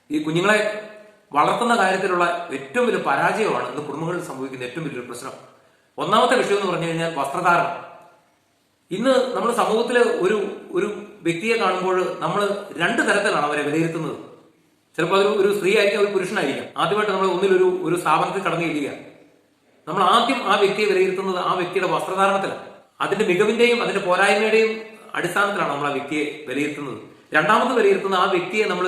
ഈ കുഞ്ഞുങ്ങളെ വളർത്തുന്ന കാര്യത്തിലുള്ള ഏറ്റവും വലിയ പരാജയമാണ് ഇന്ന് കുടുംബങ്ങളിൽ സംഭവിക്കുന്ന ഏറ്റവും വലിയൊരു പ്രശ്നം. ഒന്നാമത്തെ വിഷയം എന്ന് പറഞ്ഞു കഴിഞ്ഞാൽ വസ്ത്രധാരണം. ഇന്ന് നമ്മൾ സമൂഹത്തിലെ ഒരു ഒരു വ്യക്തിയെ കാണുമ്പോൾ നമ്മൾ രണ്ട് തരത്തിലാണ് അവരെ വിലയിരുത്തുന്നത്. ചിലപ്പോൾ ഒരു സ്ത്രീ ആയിരിക്കും, ഒരു പുരുഷനായിരിക്കാം. ആദ്യമായിട്ട് നമ്മൾ ഒന്നിലൊരു ഒരു സ്ഥാപനത്തിൽ കടന്നു ചെല്ലുക, നമ്മൾ ആദ്യം ആ വ്യക്തിയെ വിലയിരുത്തുന്നത് ആ വ്യക്തിയുടെ വസ്ത്രധാരണത്തിലാണ്. അതിന്റെ മികവിന്റെയും അതിന്റെ പോരായ്മയുടെയും അടിസ്ഥാനത്തിലാണ് നമ്മൾ ആ വ്യക്തിയെ വിലയിരുത്തുന്നത്. രണ്ടാമത് വിലയിരുത്തുന്ന ആ വ്യക്തിയെ നമ്മൾ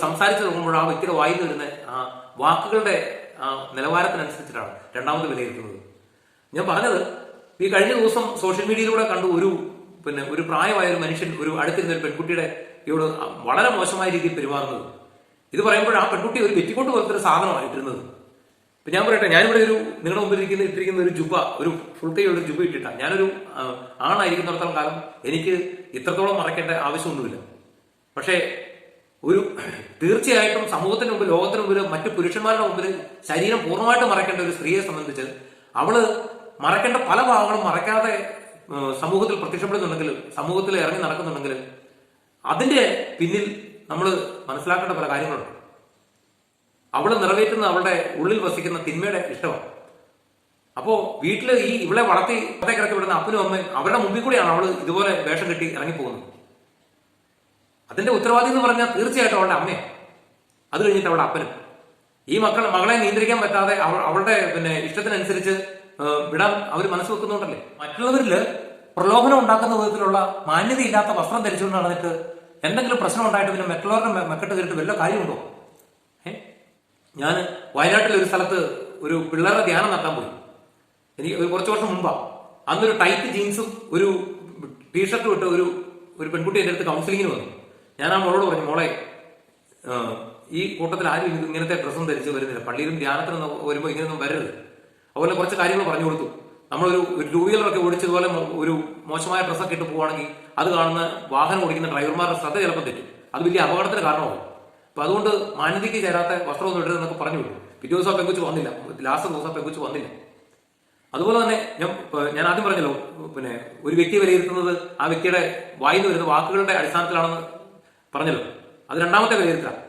സംസാരിച്ചു നോക്കുമ്പോൾ ആ വ്യക്തിയുടെ വായിൽ വരുന്ന ആ വാക്കുകളുടെ ആ നിലവാരത്തിനനുസരിച്ചിട്ടാണ് രണ്ടാമത് വിലയിരുത്തുന്നത്. ഞാൻ പറഞ്ഞത്, ഈ കഴിഞ്ഞ ദിവസം സോഷ്യൽ മീഡിയയിലൂടെ കണ്ടു ഒരു പ്രായമായ ഒരു മനുഷ്യൻ ഒരു അടുത്തിരുന്ന ഒരു പെൺകുട്ടിയുടെ ഇവട് വളരെ മോശമായ രീതിയിൽ പെരുമാറുന്നത്. ഇത് പറയുമ്പോൾ ആ പെൺകുട്ടി ഒരു പെറ്റിക്കോട്ട് പോലത്തെ ഒരു സാധനമായിട്ടിരുന്നത്. ഇപ്പൊ ഞാൻ പറയട്ടെ, ഞാനിവിടെ നിങ്ങളുടെ മുമ്പിൽ ഇട്ടിരിക്കുന്ന ഒരു ജുബ, ഒരു ഫുൾ കൈ ഒരു ജുബ ഇട്ടിട്ടാണ്. ഞാനൊരു ആണായിരിക്കുന്നിടത്തോളം കാലം എനിക്ക് ഇത്രത്തോളം മറയ്ക്കേണ്ട ആവശ്യമൊന്നുമില്ല. പക്ഷേ തീർച്ചയായിട്ടും സമൂഹത്തിന് മുമ്പിൽ, ലോകത്തിന് മുമ്പിൽ, മറ്റു പുരുഷന്മാരുടെ മുമ്പിൽ ശരീരം പൂർണ്ണമായിട്ട് മറയ്ക്കേണ്ട ഒരു സ്ത്രീയെ സംബന്ധിച്ച് അവള് മറയ്ക്കേണ്ട പല ഭാഗങ്ങളും മറയ്ക്കാതെ സമൂഹത്തിൽ പ്രത്യക്ഷപ്പെടുന്നുണ്ടെങ്കിൽ, സമൂഹത്തിൽ ഇറങ്ങി നടക്കുന്നുണ്ടെങ്കിൽ അതിന്റെ പിന്നിൽ നമ്മൾ മനസ്സിലാക്കേണ്ട പല കാര്യങ്ങളുണ്ട്. അവള് നിറവേറ്റുന്ന അവളുടെ ഉള്ളിൽ വസിക്കുന്ന തിന്മയുടെ ഇഷ്ടമാണ്. അപ്പോ വീട്ടില് ഇവളെ വളർത്തി കിടത്തി വിടുന്ന അപ്പനും അമ്മയും അവരുടെ മുമ്പിൽ കൂടിയാണ് അവള് ഇതുപോലെ വേഷം കെട്ടി ഇറങ്ങിപ്പോകുന്നത്. അതിന്റെ ഉത്തരവാദി എന്ന് പറഞ്ഞാൽ തീർച്ചയായിട്ടും അവളുടെ അമ്മയാണ്. അത് കഴിഞ്ഞിട്ട് അവളുടെ അപ്പനും. ഈ മകളെ നിയന്ത്രിക്കാൻ പറ്റാതെ അവളുടെ ഇഷ്ടത്തിനനുസരിച്ച് വിടാൻ അവർ മനസ്സ് വെക്കുന്നുണ്ടല്ലേ. മറ്റുള്ളവരില് പ്രലോഭനം ഉണ്ടാക്കുന്ന വിധത്തിലുള്ള മാന്യതയില്ലാത്ത വസ്ത്രം ധരിച്ചുകൊണ്ട് നടന്നിട്ട് എന്തെങ്കിലും പ്രശ്നം ഉണ്ടായിട്ട് പിന്നെ മറ്റുള്ളവരുടെ മെക്കെട്ട് കയറിട്ട് വല്ല കാര്യമുണ്ടോ? ഞാൻ വയനാട്ടിൽ ഒരു സ്ഥലത്ത് ഒരു പിള്ളേരുടെ ധ്യാനം നടത്താൻ പോയി. എനിക്ക് കുറച്ച് വർഷം മുമ്പാ. അന്നൊരു ടൈറ്റ് ജീൻസും ഒരു ടീഷർട്ടും ഇട്ട് ഒരു പെൺകുട്ടി എൻ്റെ അടുത്ത് കൗൺസിലിങ്ങിന് വന്നു. ഞാൻ ആ മോളോട് പറഞ്ഞു, മോളെ, ഈ കൂട്ടത്തിൽ ആരും ഇങ്ങനത്തെ ഡ്രസ്സും ധരിച്ച് വരുന്നില്ല, പള്ളിയിലും ധ്യാനത്തിന് വരുമ്പോൾ ഇങ്ങനെയൊന്നും വരരുത്. അതുപോലെ കുറച്ച് കാര്യങ്ങൾ പറഞ്ഞു കൊടുത്തു. നമ്മളൊരു 2 വീലറൊക്കെ ഓടിച്ചതുപോലെ ഒരു മോശമായ ഡ്രസ്സൊക്കെ ഇട്ട് പോവുകയാണെങ്കിൽ അത് കാണുന്ന വാഹനം ഓടിക്കുന്ന ഡ്രൈവർമാരുടെ ശ്രദ്ധ ചിലപ്പോൾ തെറ്റും. അത് വലിയ അപകടത്തിന് കാരണമാകും. അപ്പൊ അതുകൊണ്ട് മാന്യതയ്ക്ക് ചേരാത്ത വസ്ത്രമൊന്നും ഇടരുതെന്നൊക്കെ പറഞ്ഞു വിട്ടു. പിറ്റേ ദിവസം പെങ്കുച്ച് വന്നില്ല, ലാസ്റ്റ് ദിവസം പെങ്കുച്ച് വന്നില്ല. അതുപോലെ തന്നെ ഞാൻ ആദ്യം പറഞ്ഞല്ലോ, ഒരു വ്യക്തി വിലയിരുത്തുന്നത് ആ വ്യക്തിയുടെ വായിൽ നിന്ന് വരുന്ന വാക്കുകളുടെ അടിസ്ഥാനത്തിലാണെന്ന് പറഞ്ഞല്ലോ. അത് രണ്ടാമത്തെ വിലയിരുത്തലാണ്.